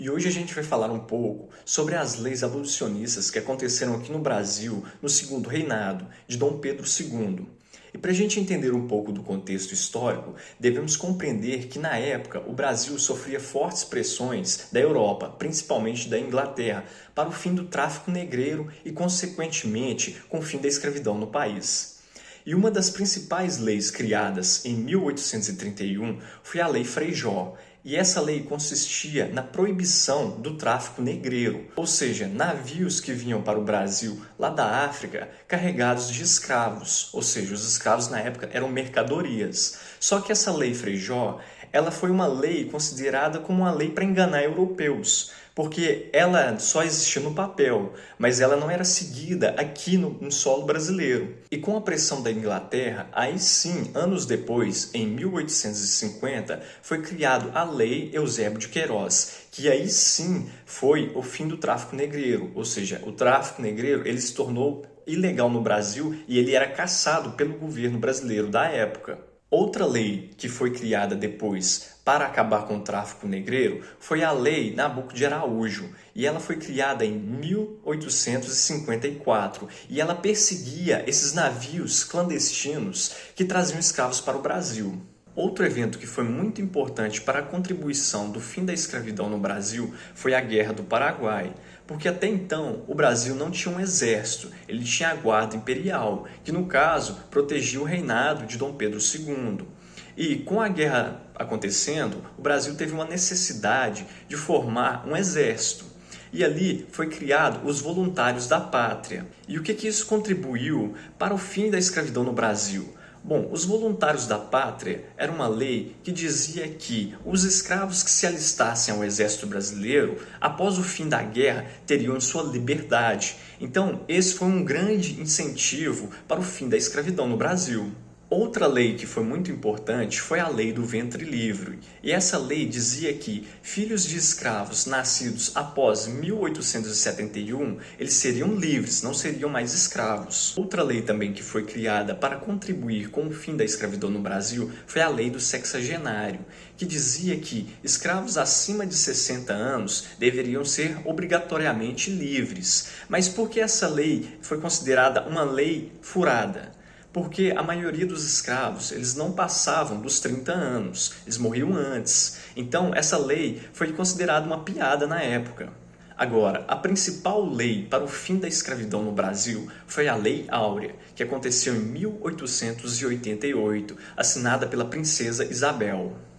E hoje a gente vai falar um pouco sobre as leis abolicionistas que aconteceram aqui no Brasil no segundo reinado de Dom Pedro II. E para a gente entender um pouco do contexto histórico, devemos compreender que na época o Brasil sofria fortes pressões da Europa, principalmente da Inglaterra, para o fim do tráfico negreiro e, consequentemente, com o fim da escravidão no país. E uma das principais leis criadas em 1831 foi a Lei Frejó, e essa lei consistia na proibição do tráfico negreiro, ou seja, navios que vinham para o Brasil lá da África carregados de escravos, ou seja, os escravos na época eram mercadorias. Só que essa Lei Frejó, ela foi uma lei considerada como uma lei para enganar europeus, porque ela só existia no papel, mas ela não era seguida aqui no solo brasileiro. E com a pressão da Inglaterra, aí sim, anos depois, em 1850, foi criado a Lei Eusébio de Queiroz, que aí sim foi o fim do tráfico negreiro, ou seja, o tráfico negreiro ele se tornou ilegal no Brasil e ele era caçado pelo governo brasileiro da época. Outra lei que foi criada depois para acabar com o tráfico negreiro foi a Lei Nabuco de Araújo, e ela foi criada em 1854, e ela perseguia esses navios clandestinos que traziam escravos para o Brasil. Outro evento que foi muito importante para a contribuição do fim da escravidão no Brasil foi a Guerra do Paraguai, porque até então o Brasil não tinha um exército, ele tinha a Guarda Imperial, que no caso protegia o reinado de Dom Pedro II. E com a guerra acontecendo, o Brasil teve uma necessidade de formar um exército. E ali foi criado os Voluntários da Pátria. E o que isso contribuiu para o fim da escravidão no Brasil? Bom, os Voluntários da Pátria era uma lei que dizia que os escravos que se alistassem ao exército brasileiro, após o fim da guerra, teriam sua liberdade. Então, esse foi um grande incentivo para o fim da escravidão no Brasil. Outra lei que foi muito importante foi a Lei do Ventre Livre. E essa lei dizia que filhos de escravos nascidos após 1871, eles seriam livres, não seriam mais escravos. Outra lei também que foi criada para contribuir com o fim da escravidão no Brasil foi a Lei do Sexagenário, que dizia que escravos acima de 60 anos deveriam ser obrigatoriamente livres. Mas por que essa lei foi considerada uma lei furada? Porque a maioria dos escravos, eles não passavam dos 30 anos, eles morriam antes. Então, essa lei foi considerada uma piada na época. Agora, a principal lei para o fim da escravidão no Brasil foi a Lei Áurea, que aconteceu em 1888, assinada pela princesa Isabel.